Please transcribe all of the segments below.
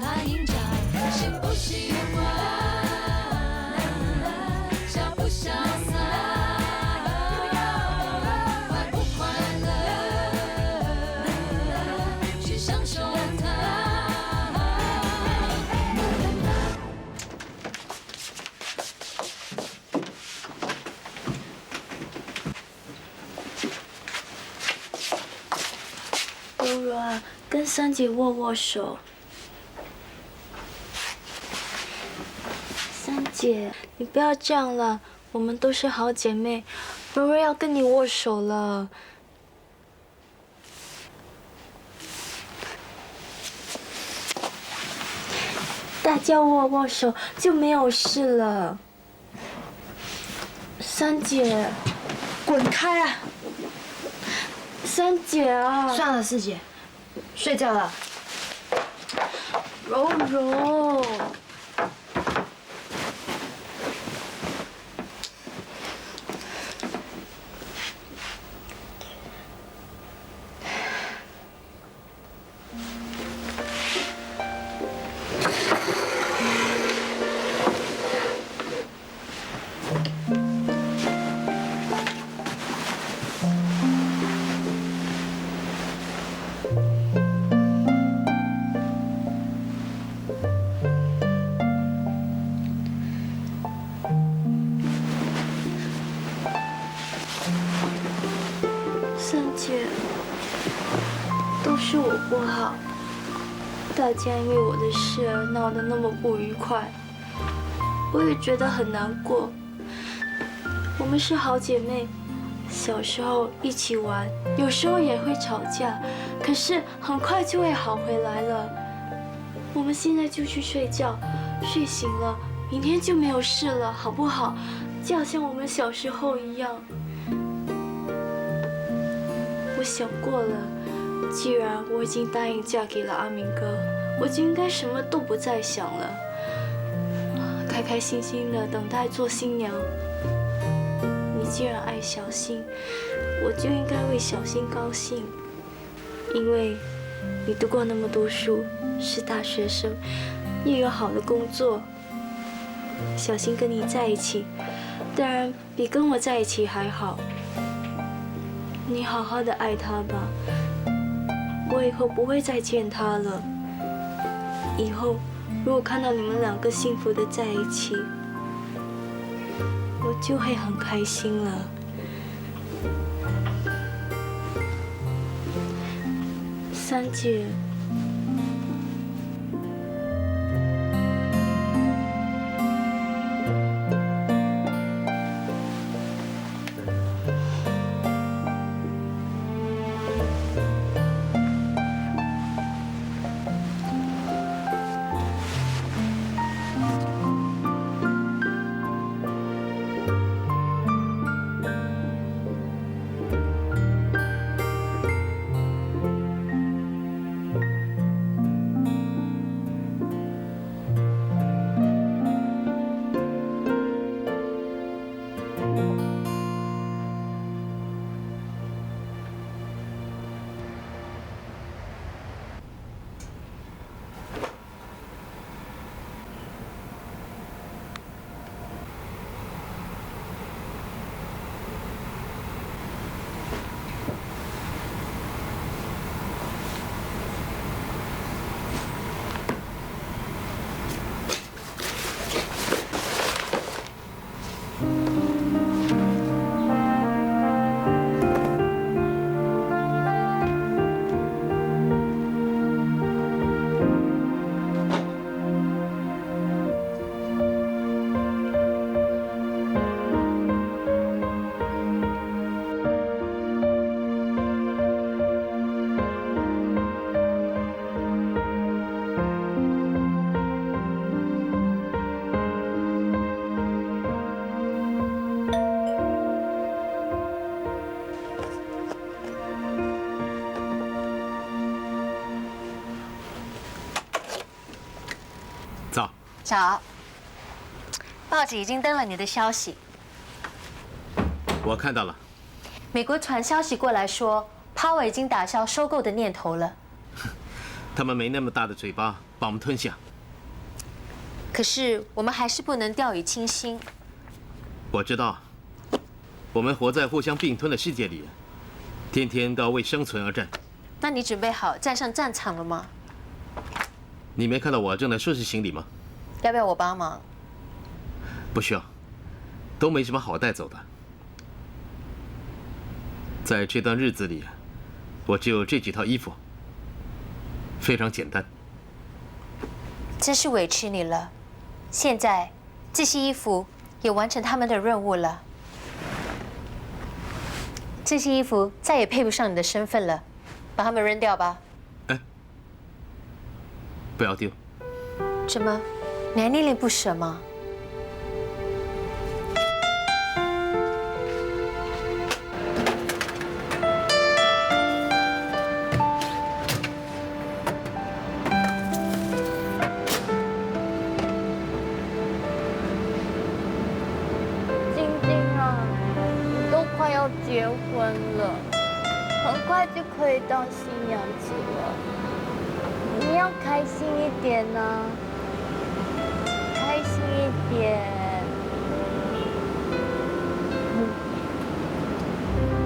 他赢家，幸不幸福，潇不潇洒，快不快乐，去享受它。柔柔啊，跟三姐握握手。三姐，你不要这样了，我们都是好姐妹。柔柔要跟你握手了。大家握握手就没有事了。三姐，滚开啊！三姐啊！算了，四姐，睡觉了。柔柔。三姐，都是我不好，大家因为我的事而闹得那么不愉快，我也觉得很难过。我们是好姐妹，小时候一起玩，有时候也会吵架，可是很快就会好回来了。我们现在就去睡觉，睡醒了，明天就没有事了，好不好？就好像我们小时候一样。我想过了，既然我已经答应嫁给了阿明哥，我就应该什么都不再想了，开开心心的等待做新娘。你既然爱小新，我就应该为小新高兴，因为你读过那么多书，是大学生，也有好的工作。小新跟你在一起，当然比跟我在一起还好。你好好的爱他吧，我以后不会再见他了。以后如果看到你们两个幸福的在一起，我就会很开心了。三姐。早，报纸已经登了你的消息。我看到了。美国传消息过来说，Power 已经打消收购的念头了。他们没那么大的嘴巴把我们吞下。可是我们还是不能掉以轻心。我知道，我们活在互相并吞的世界里，天天都要为生存而战。那你准备好站上战场了吗？你没看到我正在收拾行李吗？要不要我帮忙？不需要，都没什么好带走的。在这段日子里，我只有这几套衣服，非常简单。真是委屈你了。现在这些衣服也完成他们的任务了。这些衣服再也配不上你的身份了，把它们扔掉吧。哎，不要丢。怎么，你还恋恋不舍吗？结婚了，很快就可以当新娘子了。你要开心一点呢，开心一点。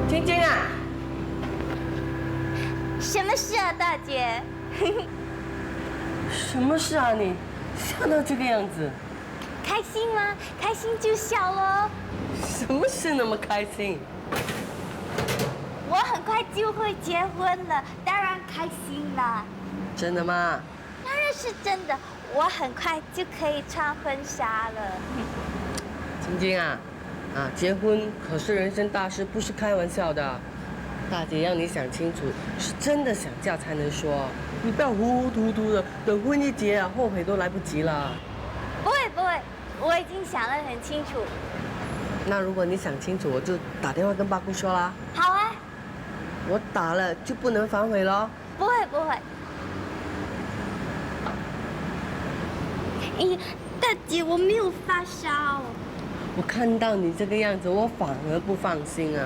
晶晶啊，什么事啊，大姐？什么事啊你？笑到这个样子，开心吗？开心就笑喽。什么事那么开心？我很快就会结婚了，当然开心了。真的吗？当然是真的，我很快就可以穿婚纱了。晶晶啊，结婚可是人生大事，不是开玩笑的。大姐让你想清楚，是真的想嫁才能说，你不要糊糊涂涂的，等婚一结啊，后悔都来不及了。不会不会，我已经想得很清楚。那如果你想清楚，我就打电话跟八姑说啦。好啊。我打了就不能反悔咯。不会不会。咦，大姐，我没有发烧。我看到你这个样子，我反而不放心啊。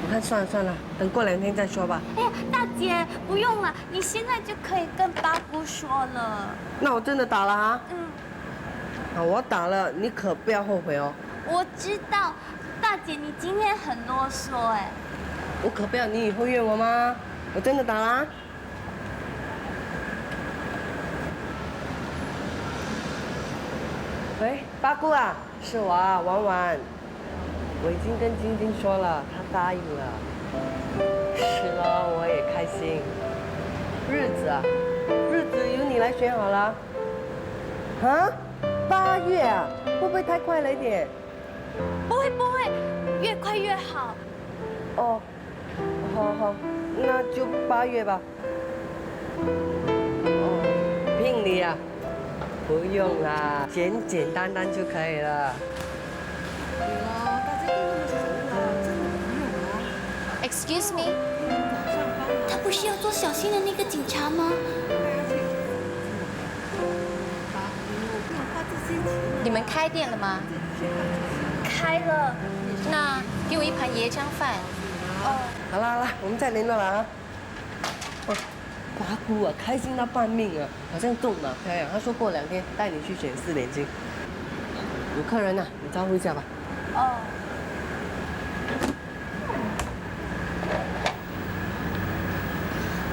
我看算了算了，等过2天再说吧。哎呀，大姐，不用了，你现在就可以跟八姑说了。那我真的打了啊。嗯。我打了，你可不要后悔哦。我知道，大姐，你今天很啰嗦哎。我可不要你以后怨我吗？我真的打啦。喂，八姑啊，是我啊，婉婉。我已经跟晶晶说了，她答应了。是咯，我也开心。日子啊，日子由你来选好了。啊？8月啊，会不会太快了一点？不会不会，越快越好。哦。好，那就8月吧。哦，聘礼啊，不用啦，简简单单就可以了。对了，大家都那么熟了，真的不用哦。Excuse me， 他不是要做小新的那个警察吗？你们开店了吗？开了。那给我一盘椰浆饭。哦。好啦，我们再联络了啊。哦，八姑啊，开心到半命啊，好像动马飘样。他说过2天带你去选4点金。有客人呢，你招呼一下吧。哦。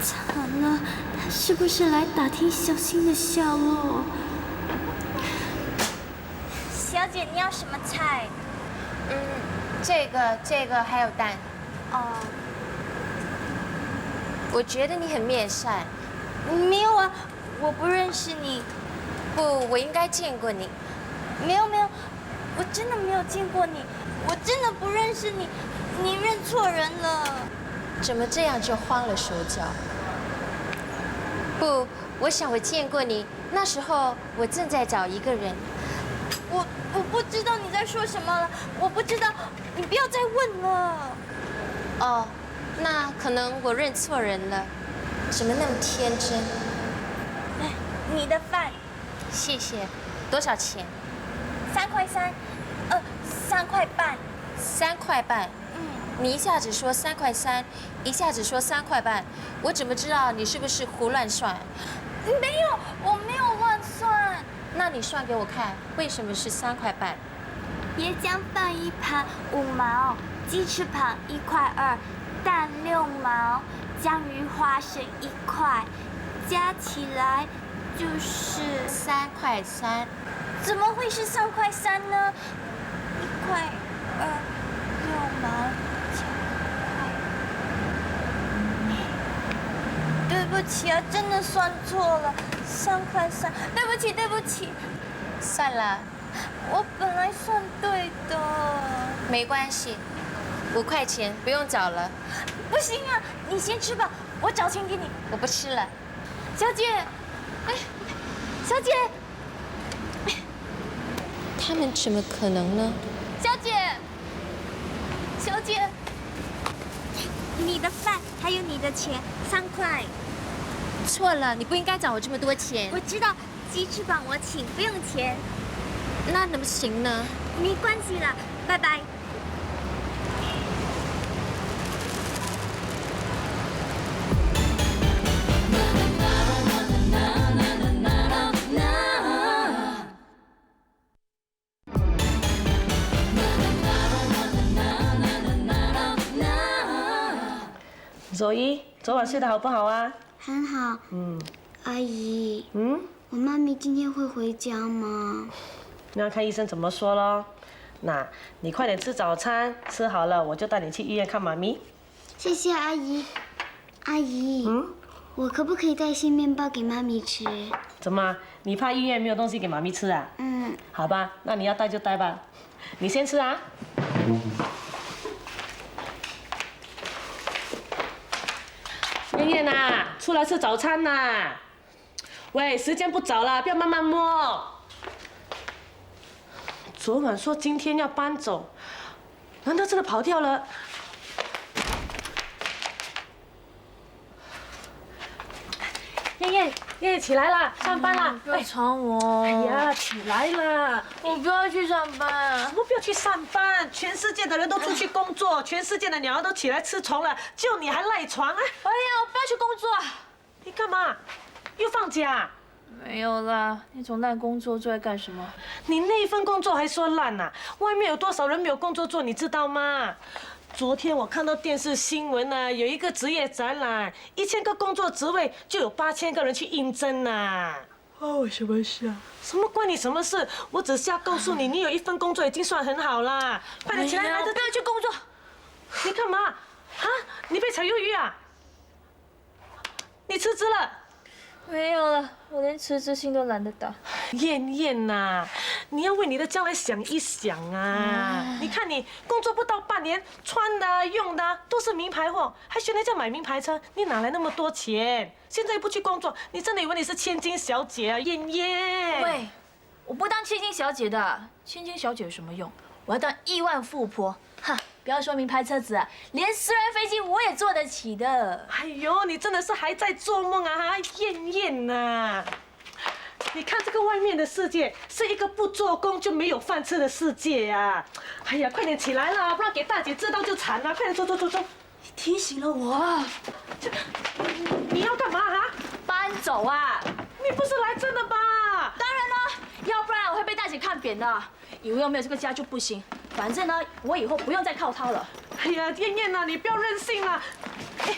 惨了，他是不是来打听小新的下落？小姐，你要什么菜？这个还有蛋。哦。我觉得你很面善。没有啊，我不认识你。不，我应该见过你。没有，我真的没有见过你，我真的不认识你，你认错人了。怎么这样就慌了手脚？不，我想我见过你，那时候我正在找一个人。我不知道你在说什么了，我不知道，你不要再问了。哦，那可能我认错人了。怎么那么天真？来，你的饭。谢谢。多少钱？3块3，3块半。3块半。你一下子说3块3，一下子说3块半，我怎么知道你是不是胡乱算？没有，我没有乱算。那你算给我看，为什么是3块半？椰浆饭1盘5毛，鸡翅膀1块2，蛋6毛，酱鱼花生1块，加起来就是3块3。怎么会是3块3呢？1块2，6毛9块。对不起啊，真的算错了，3块3，对不起，对不起。算了，我本来算对的。没关系，5块钱不用找了。不行啊，你先吃吧，我找钱给你。我不吃了。小姐，哎，小姐，他们怎么可能呢？小姐，小姐，你的饭还有你的钱3块。错了，你不应该找我这么多钱。我知道，鸡翅膀我请，不用钱。那能不行呢？没关系了，拜拜。周一，昨晚睡得好不好啊？很好。阿姨，嗯，我妈咪今天会回家吗？那要看医生怎么说咯。那你快点吃早餐，吃好了我就带你去医院看妈咪。谢谢阿姨。阿姨，我可不可以带些面包给妈咪吃？怎么？你怕医院没有东西给妈咪吃啊？好吧，那你要带就带吧。你先吃啊。燕燕呐，出来吃早餐呐！喂，时间不早了，不要慢慢摸。昨晚说今天要搬走，难道真的跑掉了？燕燕，燕燕起来了，上班了。不要吵我！哎呀，起来了！我不要去上班。我们不要去上班，全世界的人都出去工作，全世界的鸟儿都起来吃虫了，就你还赖床啊！哎呀，我不要去工作。你干嘛？又放假？没有啦，那种烂工作做来干什么？你那份工作还说烂呐？外面有多少人没有工作做，你知道吗？昨天我看到电视新闻呢，有一个职业展览，1000个工作职位就有8000个人去应征呐。关我什么事啊？什么关你什么事？我只是要告诉你，你有一份工作已经算很好啦。快点起来，我不要去工作。你干嘛？啊？你被炒鱿鱼啊？你辞职了？没有了，我连辞职信都懒得打。燕燕呐，你要为你的将来想一想啊！你看你工作不到半年，穿的、用的都是名牌货，还学人家买名牌车，你哪来那么多钱？现在又不去工作，你真的以为你是千金小姐啊，燕燕？喂，我不当千金小姐的，千金小姐有什么用？我要当亿万富婆。哈，不要说名牌车子啊，连私人飞机我也坐得起的。哎呦，你真的是还在做梦啊，燕燕呐！你看这个外面的世界，是一个不做工就没有饭吃的世界啊！哎呀，快点起来啦，不然给大姐知道就惨了！快点走走走走！你提醒了我啊！你要干嘛啊？搬走啊！你不是来真的吧？当然了，要不然我会被大姐看扁的。以为我没有这个家就不行，反正呢，我以后不用再靠她了。哎呀，燕燕呐，你不要任性了！哎，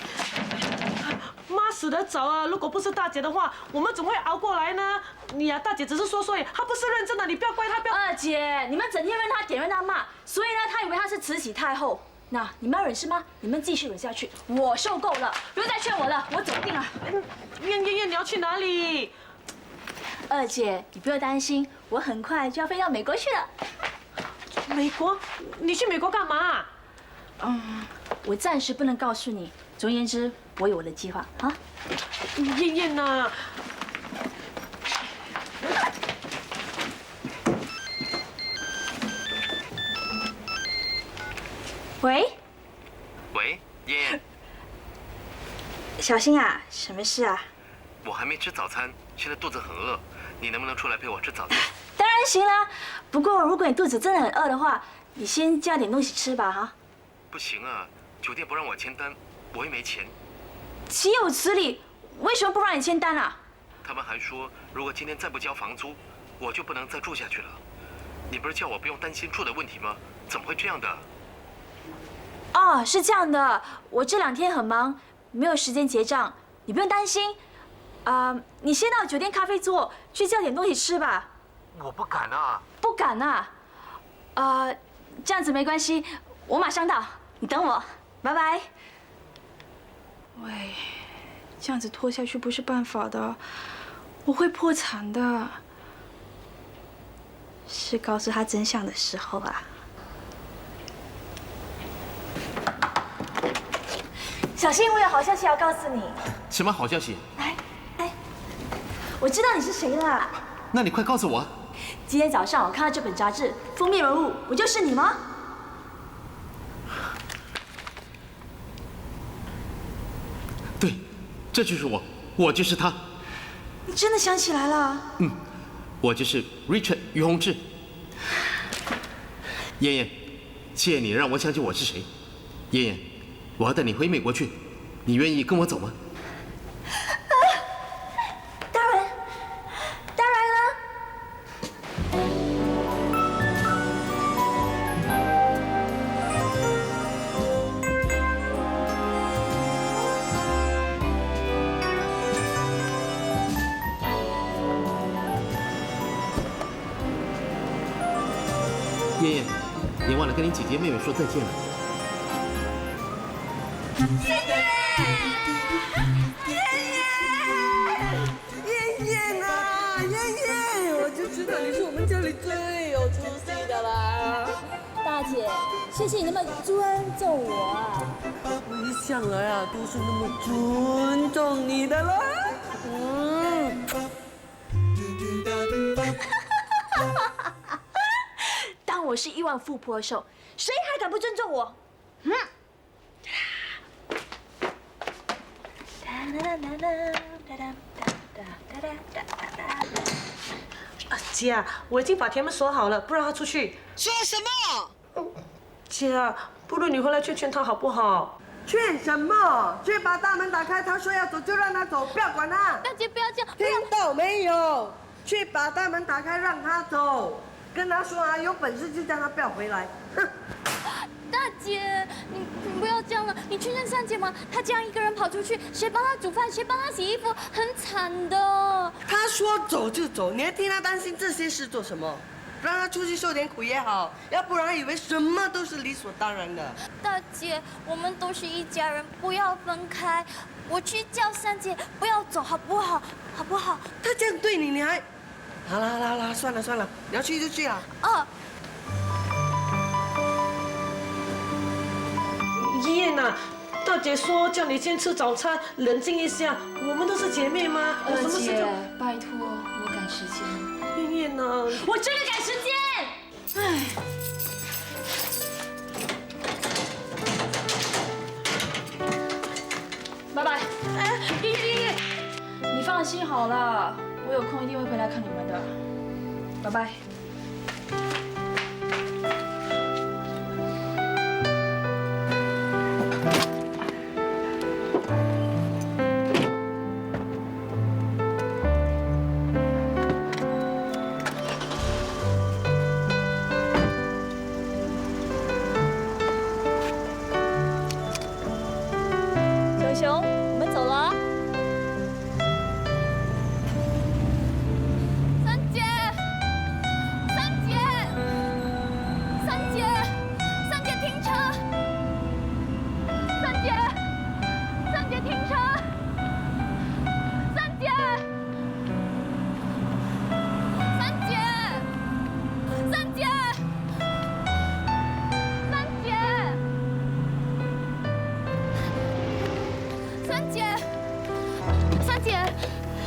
妈死得早啊！如果不是大姐的话，我们怎么会熬过来呢？你呀，大姐只是说说，她不是认真的，你不要怪她，不要。二姐，你们整天任她点任她骂，所以呢，她以为她是慈禧太后。那你们要忍是吗？你们继续忍下去，我受够了，不用再劝我了，我走定了。燕，你要去哪里？二姐，你不用担心，我很快就要飞到美国去了。美国？你去美国干嘛？我暂时不能告诉你。总而言之，我有我的计划啊。燕燕呐，喂，喂，燕燕，小新啊，什么事啊？我还没吃早餐，现在肚子很饿，你能不能出来陪我吃早餐？当然行啦，不过如果你肚子真的很饿的话，你先加点东西吃吧哈。不行啊，酒店不让我签单，我也没钱。岂有此理！为什么不让你签单啊？他们还说，如果今天再不交房租，我就不能再住下去了。你不是叫我不用担心住的问题吗？怎么会这样的？哦，是这样的，我这2天很忙，没有时间结账，你不用担心。你先到酒店咖啡座去叫点东西吃吧。我不敢啊。不敢啊？这样子没关系，我马上到，你等我，拜拜。喂，这样子拖下去不是办法的，我会破产的。是告诉他真相的时候啊。小新，我有好消息要告诉你。什么好消息？来，我知道你是谁了。那你快告诉我。今天早上我看到这本杂志，封面人物不就是你吗？对，这就是我，我就是他。你真的想起来了？我就是 Richard 于宏志。燕燕，谢谢你让我想起我是谁。燕燕，我要带你回美国去，你愿意跟我走吗？当然了。燕燕，你忘了跟你姐姐妹妹说再见了。燕燕啊，燕燕，我就知道你是我们家里最有出息的啦。大姐，谢谢你那么尊重我啊！我一向来啊都是那么尊重你的啦。当我是亿万富婆的时候，谁还敢不尊重我？姐啊，我已经把铁门锁好了，不让他出去。说什么？姐啊，不如你回来劝劝他好不好？劝什么？去把大门打开，他说要走就让他走，不要管他。大姐不要这样，听到没有？去把大门打开，让他走。跟他说啊，有本事就叫他不要回来。哼！大姐，你不要这样了，你去认三姐嘛，她这样一个人跑出去，谁帮她煮饭，谁帮她洗衣服，很惨的。他说走就走，你还替他担心这些事做什么？让他出去受点苦也好，要不然以为什么都是理所当然的。大姐，我们都是一家人，不要分开。我去叫三姐不要走，好不好？好不好？他这样对你，你还……好了，算了，你要去就去啊。燕呐，大姐说叫你先吃早餐，冷静一下。我们都是姐妹吗？有什么事就……拜托，我赶时间。燕燕呐，我真的赶时间。唉。拜拜。燕，你放心好了，我有空一定会回来看你们的。拜拜。熊熊，我们走了啊。三姐，停车！三姐停车！三姐，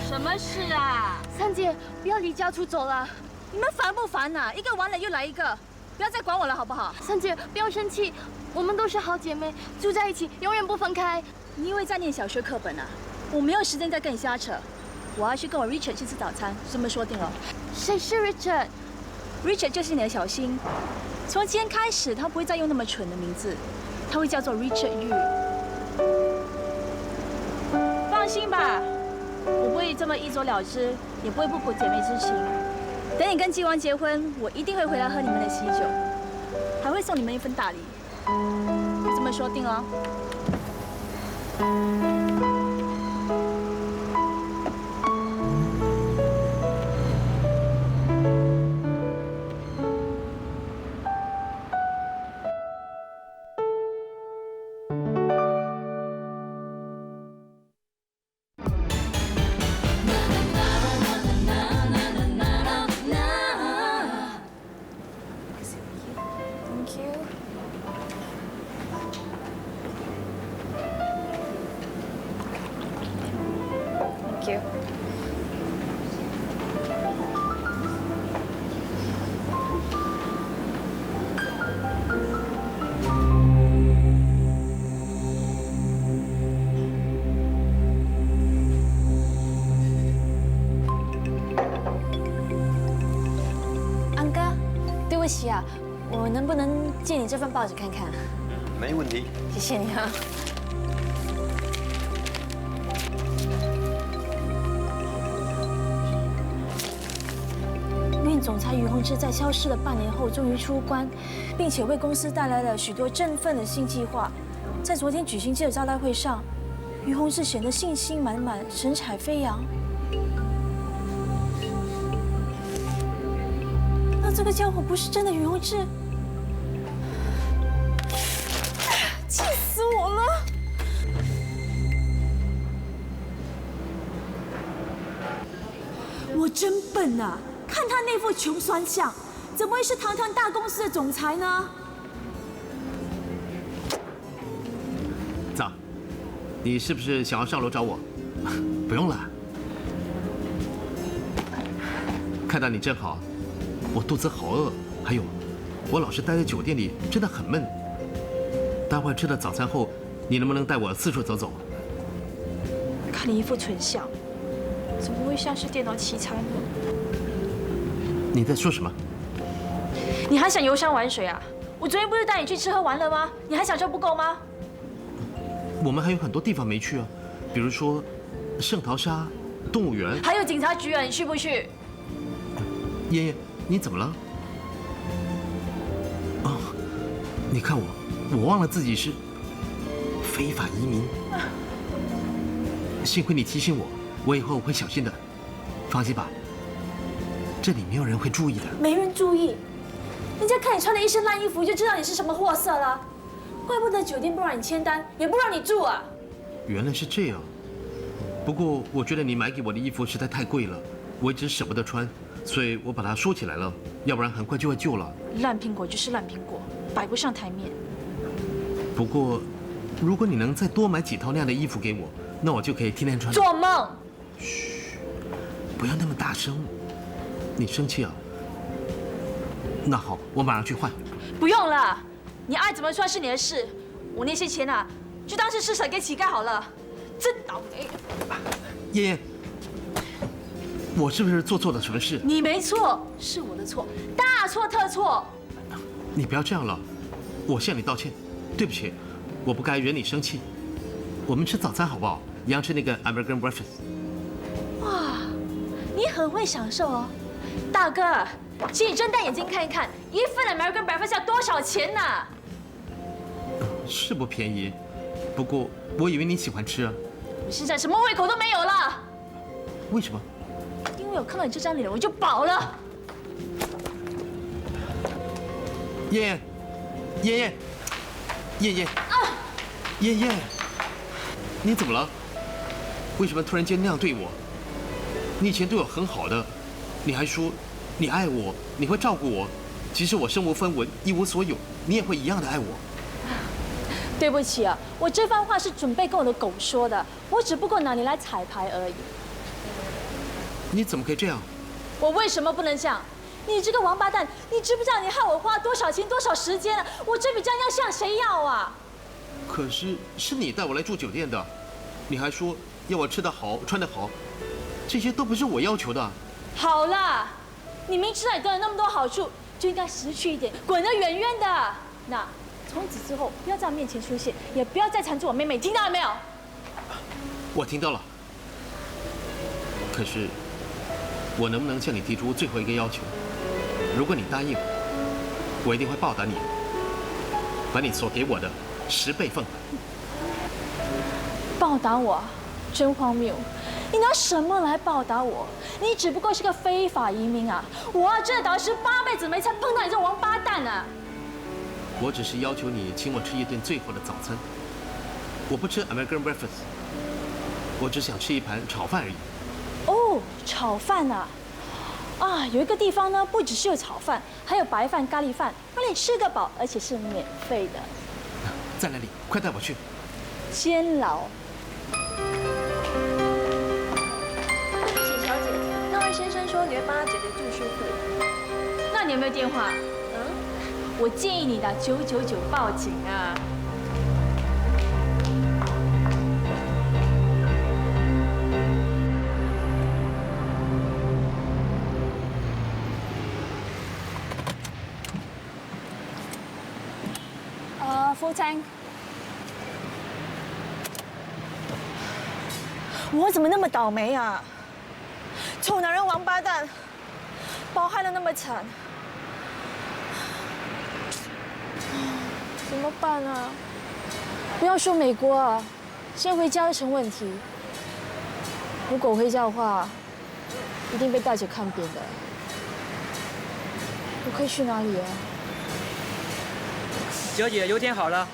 什么事啊？三姐，不要离家出走了。你们烦不烦呐？一个完了又来一个，不要再管我了，好不好？三姐，不要生气，我们都是好姐妹，住在一起，永远不分开。你以为在念小学课本啊？我没有时间再跟你瞎扯，我要去跟我 Richard 去吃早餐，这么说定了。谁是 Richard？ Richard 就是你的小新，从今天开始，他不会再用那么蠢的名字，他会叫做 Richard Yu。放心吧，我不会以这么一走了之，也不会不补姐妹之情。等你跟纪王结婚，我一定会回来喝你们的喜酒，还会送你们一份大礼。这么说定了。对不起啊，我能不能借你这份报纸看看？没问题。谢谢你啊。运总裁于洪志在消失了半年后终于出关，并且为公司带来了许多振奋的新计划。在昨天举行记者招待会上，于洪志显得信心满满，神采飞扬。这个家伙不是真的于洪志，气死我了！我真笨啊！看他那副穷酸相，怎么会是堂堂大公司的总裁呢？早，你是不是想要上楼找我？不用了，看到你正好。我肚子好饿，还有，我老是待在酒店里，真的很闷。待会吃了早餐后，你能不能带我四处走走？看你一副蠢相，怎么会像是电脑奇才呢？你在说什么？你还想游山玩水啊？我昨天不是带你去吃喝玩乐吗？你还想这不够吗？我们还有很多地方没去啊，比如说圣淘沙动物园，还有警察局啊，你去不去？燕燕。你怎么了？哦，你看我忘了自己是非法移民。幸亏你提醒我，我以后会小心的。放心吧，这里没有人会注意的。没人注意，人家看你穿的一身烂衣服就知道你是什么货色了。怪不得酒店不让你签单，也不让你住啊。原来是这样。不过我觉得你买给我的衣服实在太贵了，我一直舍不得穿。所以我把它收起来了，要不然很快就会旧了。烂苹果就是烂苹果，摆不上台面。不过，如果你能再多买几套那样的衣服给我，那我就可以天天穿。做梦！嘘，不要那么大声，你生气啊？那好，我马上去换。不用了，你爱怎么穿是你的事。我那些钱啊，就当是施舍给乞丐好了。真倒霉！燕燕。我是不是做错了什么事？你没错，是我的错，大错特错。你不要这样了，我向你道歉，对不起，我不该惹你生气。我们吃早餐好不好？一样吃那个 American breakfast。哇，你很会享受哦，大哥，请你睁大眼睛看一看，一份 American breakfast 要多少钱呢？是不便宜，不过我以为你喜欢吃啊。我现在什么胃口都没有了。为什么？因为我看到你这张脸，我就饱了。燕燕，燕燕，燕燕，你怎么了？为什么突然间那样对我？你以前对我很好的，你还说你爱我，你会照顾我。即使我身无分文，一无所有，你也会一样的爱我。对不起啊，我这番话是准备跟我的狗说的，我只不过拿你来彩排而已。你怎么可以这样？我为什么不能这样？你这个王八蛋，你知不知道你害我花多少钱、多少时间了？我这笔账要向谁要啊？可是是你带我来住酒店的，你还说要我吃得好、穿得好，这些都不是我要求的。好啦，你明知道你得了那么多好处，就应该识趣一点，滚得远远的。那从此之后，不要在我面前出现，也不要再缠住我妹妹，听到了没有？我听到了。可是，我能不能向你提出最后一个要求？如果你答应，我一定会报答你，把你所给我的10倍奉还。报答我，真荒谬！你拿什么来报答我？你只不过是个非法移民啊！我真的打18辈子没才碰到你这种王八蛋啊！我只是要求你请我吃一顿最后的早餐。我不吃 American breakfast， 我只想吃一盘炒饭而已。哦，炒饭啊！啊，有一个地方呢，不只是有炒饭，还有白饭、咖喱饭，让你吃个饱，而且是免费的。在哪里？快带我去！监牢。谢小姐，那位先生说你会帮他解决住宿费。那你有没有电话？我建议你打999报警啊！full tank。我怎么那么倒霉啊？臭男人王八蛋，把我害得那么惨。怎么办啊？不要说美国啊，先回家都成问题。如果我回家的话，一定被大姐看扁的。我可以去哪里啊？小姐，油填好了。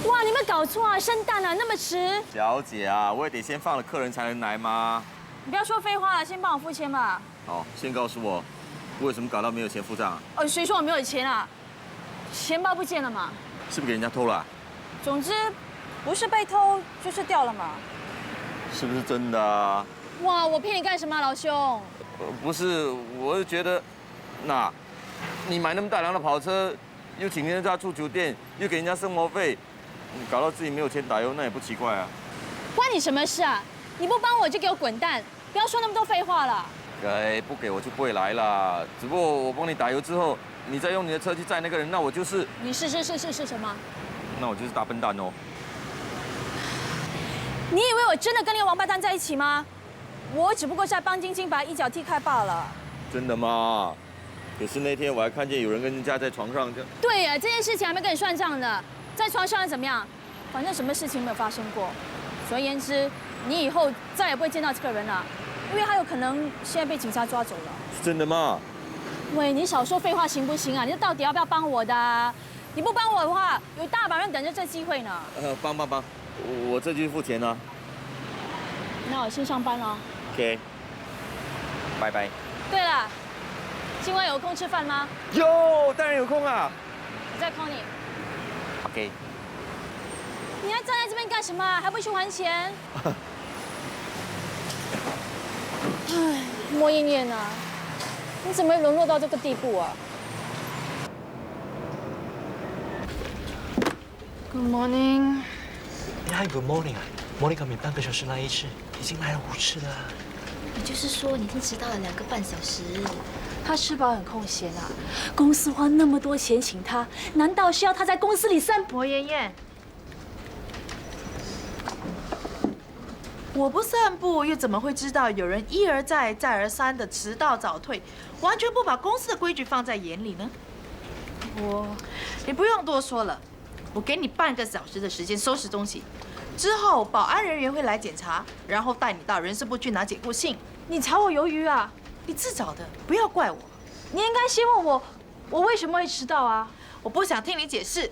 哇，你们搞错啊！生蛋啊，那么迟。小姐啊，我也得先放了客人才能来吗？你不要说废话了，先帮我付钱吧。好，先告诉我，为什么搞到没有钱付账啊？哦，谁说我没有钱啊？钱包不见了嘛。是不是给人家偷了啊？总之，不是被偷就是掉了嘛。是不是真的啊？哇，我骗你干什么啊，老兄？不是，我是觉得，那，你买那么大辆的跑车，又请人家住酒店，又给人家生活费，你搞到自己没有钱打油，那也不奇怪啊。关你什么事啊？你不帮我就给我滚蛋！不要说那么多废话了。不给我就不会来啦。只不过我帮你打油之后，你再用你的车去载那个人，那我就是……你是什么？那我就是大笨蛋哦。你以为我真的跟那个王八蛋在一起吗？我只不过是在帮晶晶把他一脚踢开罢了。真的吗？可是那天我还看见有人跟人家在床上这样。对呀，这件事情还没跟你算账呢。在床上又怎么样？反正什么事情没有发生过。总而言之，你以后再也不会见到这个人了，因为他有可能现在被警察抓走了。是真的吗？喂，你少说废话行不行啊？你到底要不要帮我的啊？你不帮我的话，有大把人等着这机会呢。帮，我这就去付钱啊。那我先上班了。OK， 拜拜。对了，今晚有空吃饭吗？有，当然有空啊。我再 call 你。OK。你还站在这边干什么？还不去还钱？唉，莫一念啊，你怎么会沦落到这个地步啊 ？Good morning。Hi, good morning 啊，Monica每半个小时来一次，已经来了5次了。也就是说，你已经迟到了2个半小时。他吃饱很空闲啊，公司花那么多钱请他，难道是要他在公司里散步？莫妍妍，我不散步，又怎么会知道有人一而再、再而三的迟到早退，完全不把公司的规矩放在眼里呢？你不用多说了，我给你半个小时的时间收拾东西，之后保安人员会来检查，然后带你到人事部去拿解雇信。你炒我鱿鱼啊？你自找的，不要怪我。你应该先问我为什么会迟到啊？我不想听你解释。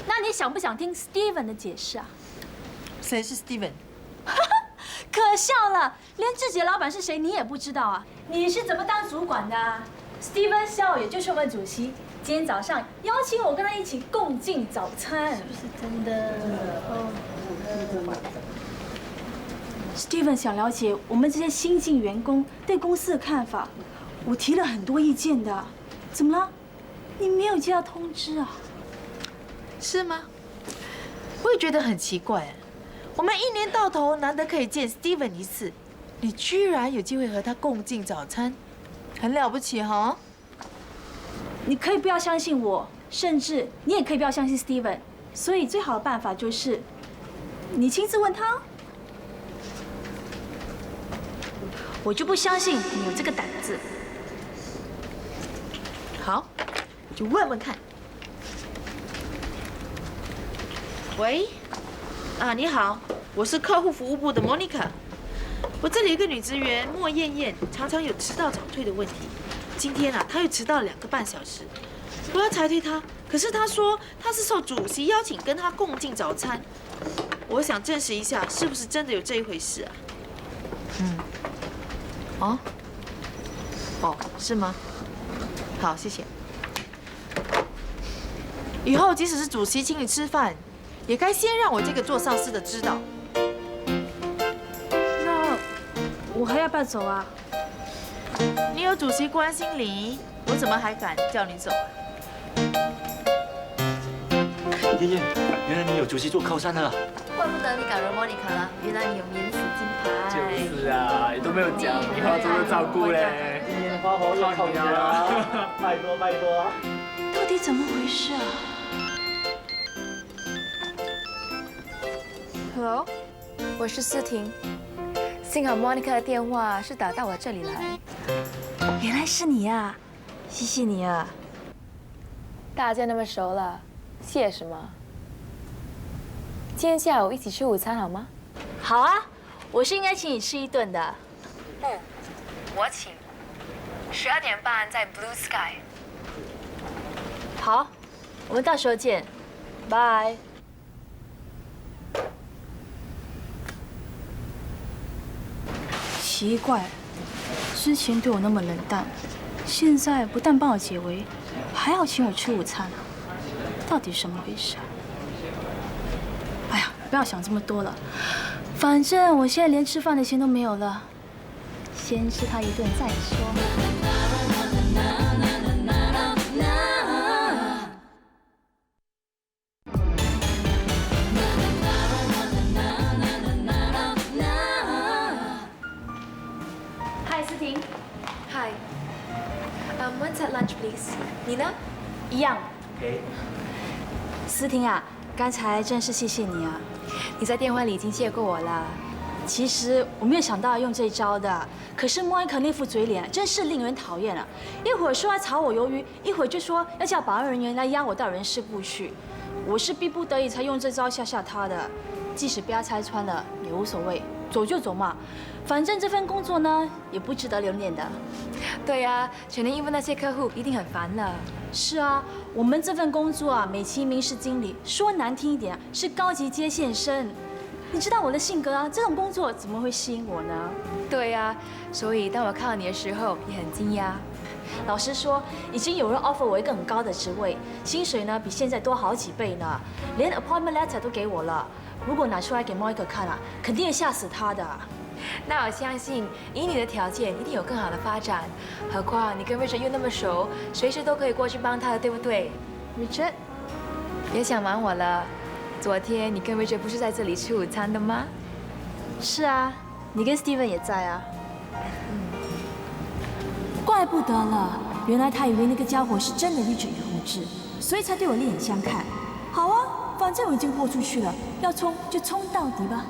那你想不想听 Steven 的解释啊？谁是 Steven？ 可笑了，连自己的老板是谁你也不知道啊？你是怎么当主管的啊 ？Steven Shaw 也就是我们主席，今天早上邀请我跟他一起共进早餐，是不是真的？ Steven 想了解我们这些新进员工对公司的看法，我提了很多意见的。怎么了？你没有接到通知啊？是吗？我也觉得很奇怪，我们一年到头难得可以见 Steven 一次，你居然有机会和他共进早餐，很了不起哈！你可以不要相信我，甚至你也可以不要相信 Steven。所以最好的办法就是你亲自问他。我就不相信你有这个胆子。好，我就问问看。喂，你好，我是客户服务部的 Monica。我这里有一个女职员莫艳艳，常常有迟到早退的问题。今天她又迟到了2个半小时，我要裁退她，可是她说她是受主席邀请跟她共进早餐。我想证实一下，是不是真的有这一回事啊？是吗？好，谢谢。以后即使是主席请你吃饭，也该先让我这个做上司的知道。那我还要不要走啊？你有主席关心你，我怎么还敢叫你走啊？燕燕，原来你有主席做靠山了。怪不得你敢惹 Monica 了，原来你有免死金牌。就是啊，你都没有讲，以后要多多照顾嘞。花好要靠你了，拜托拜托。到底怎么回事啊 Hello， 我是思婷。幸好 Monica 的电话是打到我这里来。原来是你啊，谢谢你啊。大家那么熟了，谢什么？今天下午一起吃午餐好吗？好啊，我是应该请你吃一顿的。不，我请。12点半在 Blue Sky。好，我们到时候见，拜。奇怪，之前对我那么冷淡，现在不但帮我解围，还要请我吃午餐啊？到底什么回事啊？哎呀，不要想这么多了，反正我现在连吃饭的钱都没有了，先吃他一顿再说。One set lunch, please. 你呢？一样。OK。思婷啊，刚才真是谢谢你啊！你在电话里已经谢过我了。其实我没有想到要用这一招的，可是莫安可那副嘴脸真是令人讨厌啊！一会儿说要炒我鱿鱼，一会儿就说要叫保安人员来押我到人事部去。我是逼不得已才用这招吓吓他的，即使被他拆穿了也无所谓，走就走嘛。反正这份工作呢，也不值得留恋的。对呀，全年应付那些客户一定很烦了。是啊，我们这份工作啊，美其名是经理，说难听一点啊，是高级接线生。你知道我的性格啊，这种工作怎么会吸引我呢？对呀，所以当我看到你的时候也很惊讶。老实说，已经有人 offer 我一个很高的职位，薪水呢比现在多好几倍呢，连 appointment letter 都给我了。如果拿出来给 Monica 看啊，肯定会吓死他的。那我相信，以你的条件，一定有更好的发展。何况你跟 Richard 又那么熟，随时都可以过去帮他的，对不对 ？Richard， 别想瞒我了。昨天你跟 Richard 不是在这里吃午餐的吗？是啊，你跟 Steven 也在啊。怪不得了，原来他以为那个家伙是真的 Richard 与洪志，所以才对我另眼相看。好啊，反正我已经豁出去了，要冲就冲到底吧。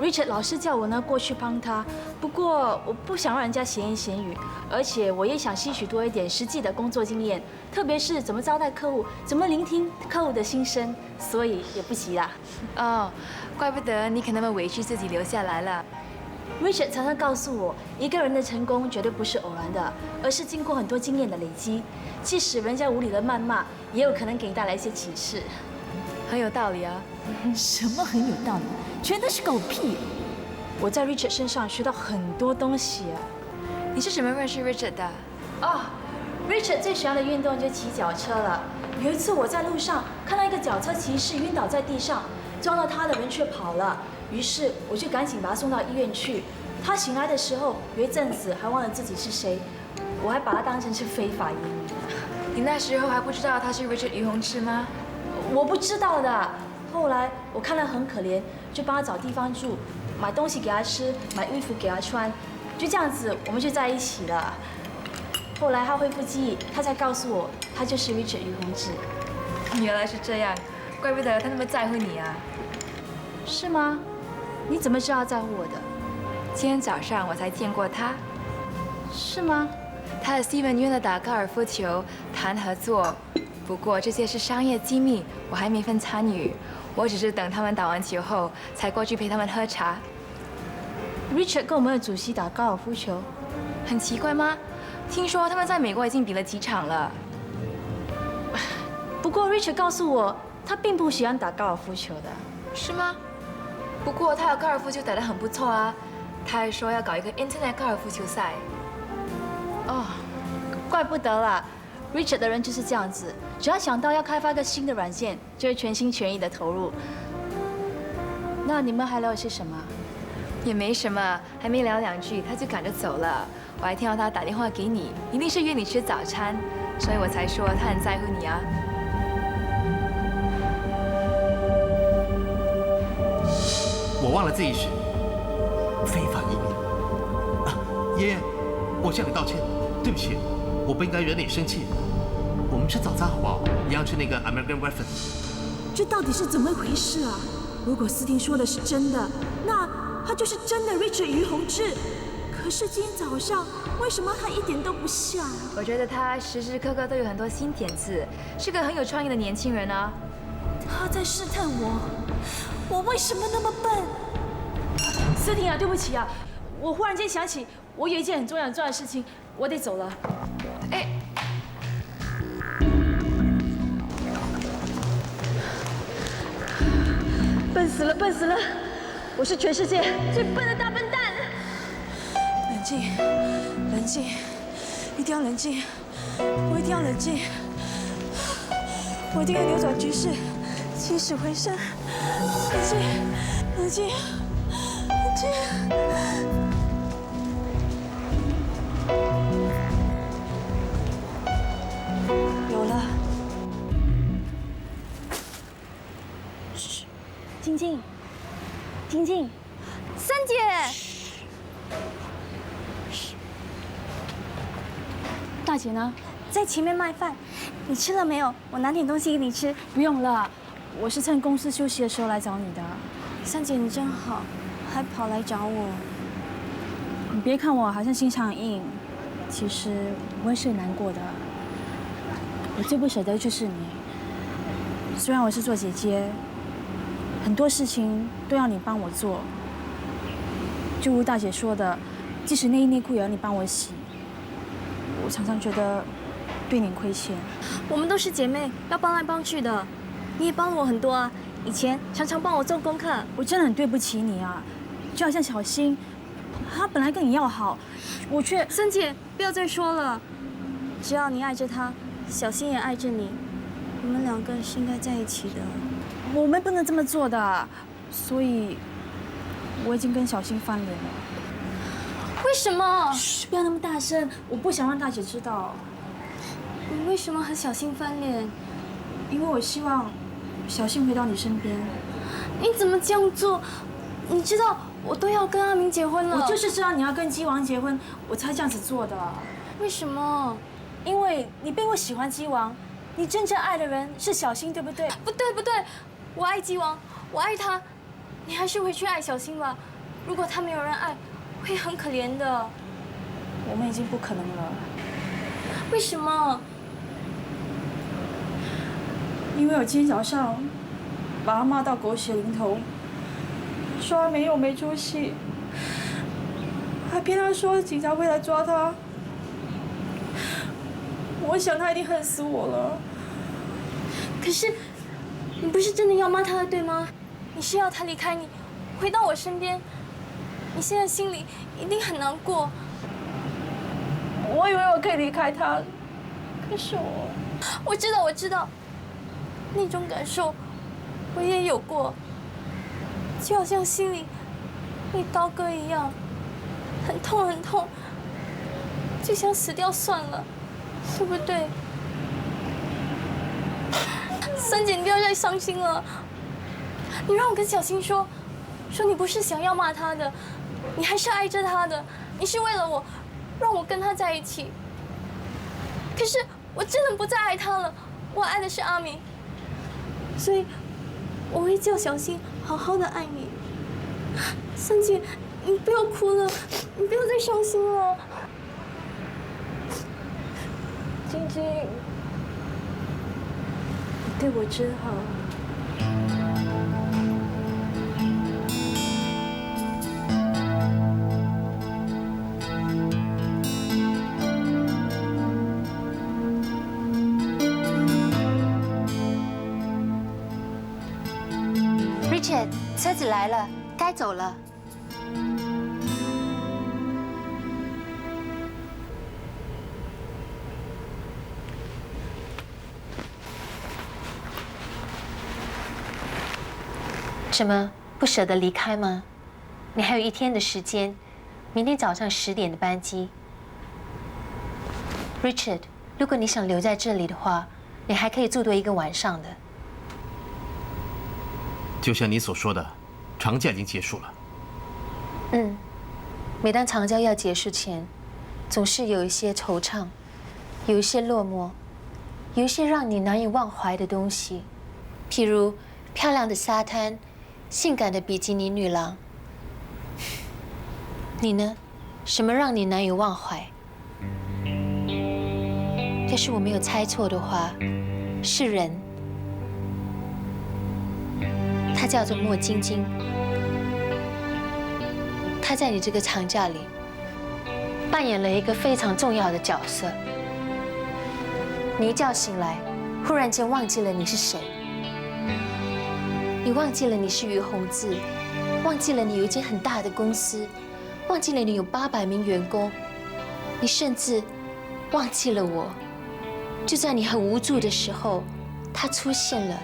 Richard 老是叫我呢过去帮他，不过我不想让人家闲言闲语，而且我也想吸取多一点实际的工作经验，特别是怎么招待客户，怎么聆听客户的心声，所以也不急啦。哦，怪不得你可那么委屈自己留下来了。Richard 常常告诉我，一个人的成功绝对不是偶然的，而是经过很多经验的累积。即使人家无理的谩骂，也有可能给你带来一些启示。很有道理啊。什么很有道理？全都是狗屁！我在 Richard 身上学到很多东西啊。你是怎么认识 Richard 的？哦 ，Richard 最喜欢的运动就是骑脚车了。有一次我在路上看到一个脚车骑士晕倒在地上，撞到他的人却跑了。于是我就赶紧把他送到医院去。他醒来的时候，有一阵子还忘了自己是谁，我还把他当成是非法移民。你那时候还不知道他是 Richard 于洪志吗？我不知道的。后来我看他很可怜，就帮他找地方住，买东西给他吃，买衣服给他穿，就这样子我们就在一起了。后来他恢复记忆，他才告诉我，他就是 Richard 于洪志。原来是这样，怪不得他那么在乎你啊。是吗？你怎么知道他在乎我的？今天早上我才见过他。是吗？他和 Steven 约了打高尔夫球，谈合作。不过这些是商业机密，我还没份参与。我只是等他们打完球后，才过去陪他们喝茶。Richard 跟我们的主席打高尔夫球，很奇怪吗？听说他们在美国已经比了几场了。不过 Richard 告诉我，他并不喜欢打高尔夫球的。是吗？不过他的高尔夫球打得很不错啊。他还说要搞一个 Internet 高尔夫球赛。哦，怪不得啦。Richard 的人就是这样子，只要想到要开发个新的软件，就会全心全意的投入。那你们还聊些什么？也没什么，还没聊2句他就赶着走了。我还听到他打电话给你，一定是约你吃早餐，所以我才说他很在乎你啊。我忘了自己是非法移民啊！爷爷，我向你道歉，对不起，我不应该惹你生气。我们吃早餐好不好？一样吃那个 American breakfast。这到底是怎么回事啊？如果思婷说的是真的，那他就是真的 Richard 于洪志。可是今天早上，为什么他一点都不像？我觉得他时时刻刻都有很多新点子，是个很有创意的年轻人啊。他在试探我，我为什么那么笨？思婷啊，对不起啊，我忽然间想起，我有一件很重要的事情，我得走了。哎，笨死了，笨死了！我是全世界最笨的大笨蛋。冷静，冷静，一定要冷静，我一定要冷静，我一定要扭转局势，起死回生。冷静，冷静，冷静。有了。晶晶，晶晶，三姐，大姐呢？在前面卖饭，你吃了没有？我拿点东西给你吃。不用了，我是趁公司休息的时候来找你的。三姐你真好，还跑来找我。你别看我好像心肠硬，其实我也是难过的。我最不舍得就是你。虽然我是做姐姐，很多事情都要你帮我做。就如大姐说的，即使内衣内裤也要你帮我洗。我常常觉得对你亏欠。我们都是姐妹，要帮来帮去的。你也帮了我很多啊，以前常常帮我做功课。我真的很对不起你啊，就好像小新，他本来跟你要好，我却……三姐，不要再说了。只要你爱着他，小新也爱着你，你们2个是应该在一起的。我们不能这么做的，所以我已经跟小新翻脸了。为什么？嘘，不要那么大声，我不想让大姐知道。你为什么和小新翻脸？因为我希望小新回到你身边。你怎么这样做？你知道我都要跟阿明结婚了。我就是知道你要跟鸡王结婚，我才这样子做的。为什么？因为你并不喜欢鸡王，你真正爱的人是小新，对不对？不对，不对，我爱鸡王，我爱他，你还是回去爱小新吧。如果他没有人爱，会很可怜的。我们已经不可能了。为什么？因为我今天早上把他骂到狗血淋头，说他没有没出息，还骗他说警察会来抓他。我想他一定恨死我了。可是，你不是真的要骂他的，对吗？你是要他离开你，回到我身边。你现在心里一定很难过。我以为我可以离开他，可是我知道，那种感受我也有过。就好像心里被刀割一样，很痛很痛，就想死掉算了，对不对？三姐，你不要再伤心了。你让我跟小新说你不是想要骂他的，你还是爱着他的，你是为了我，让我跟他在一起。可是我真的不再爱他了，我爱的是阿明，所以我会叫小新好好的爱你。三姐，你不要哭了，你不要再伤心了。晶晶，你对我真好。Richard， 车子来了，该走了。什么？不舍得离开吗？你还有1天的时间，明天早上10点的班机。Richard， 如果你想留在这里的话，你还可以住多1个晚上的。就像你所说的，长假已经结束了。每当长假要结束前，总是有一些惆怅，有一些落寞，有一些让你难以忘怀的东西，譬如漂亮的沙滩。性感的比基尼女郎，你呢？什么让你难以忘怀？要是我没有猜错的话，是人。她叫做莫晶晶。她在你这个长假里扮演了一个非常重要的角色。你一觉醒来，忽然间忘记了你是谁。你忘记了你是于洪志，忘记了你有一间很大的公司，忘记了你有800名员工，你甚至忘记了我。就在你很无助的时候，他出现了，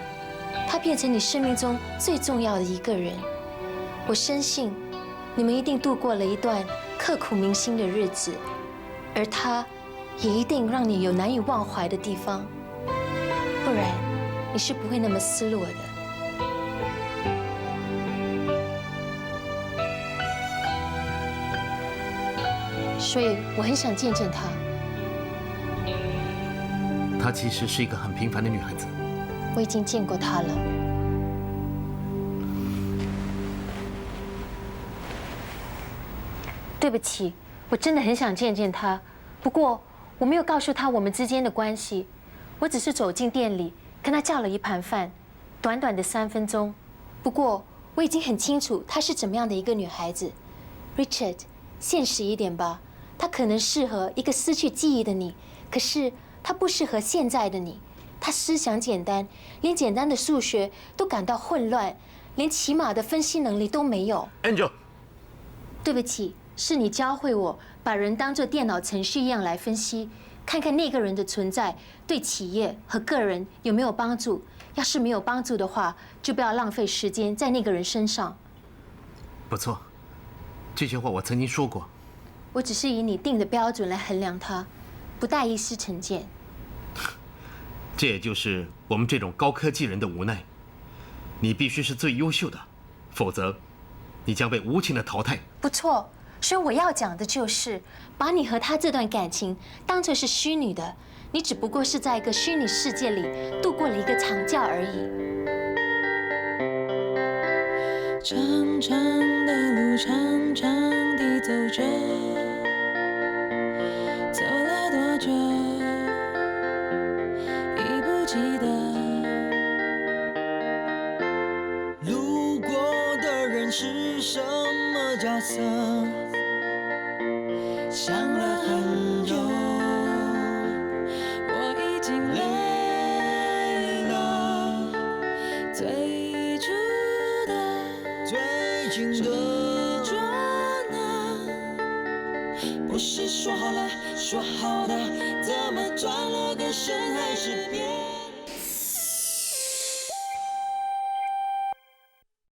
他变成你生命中最重要的一个人。我深信，你们一定度过了一段刻骨铭心的日子，而他也一定让你有难以忘怀的地方，不然你是不会那么失落的。所以我很想见见她。她其实是一个很平凡的女孩子。我已经见过她了。对不起，我真的很想见见她，不过我没有告诉她我们之间的关系，我只是走进店里跟她叫了一盘饭，短短的3分钟。不过我已经很清楚她是怎么样的一个女孩子。Richard， 现实一点吧。他可能适合一个失去记忆的你，可是他不适合现在的你。他思想简单，连简单的数学都感到混乱，连起码的分析能力都没有。Angel， 对不起，是你教会我把人当作电脑程序一样来分析，看看那个人的存在对企业和个人有没有帮助。要是没有帮助的话，就不要浪费时间在那个人身上。不错，这些话我曾经说过。我只是以你定的标准来衡量他，不带一丝成见。这也就是我们这种高科技人的无奈。你必须是最优秀的，否则你将被无情的淘汰。不错，所以我要讲的就是，把你和他这段感情当作是虚拟的，你只不过是在一个虚拟世界里度过了一个长假而已。长长的路，长长地走着，走了多久已不记得。路过的人是什么角色？想了很久，我已经累了，最初最近的捉拿，不是说好了说好的，怎么转了个身还是变？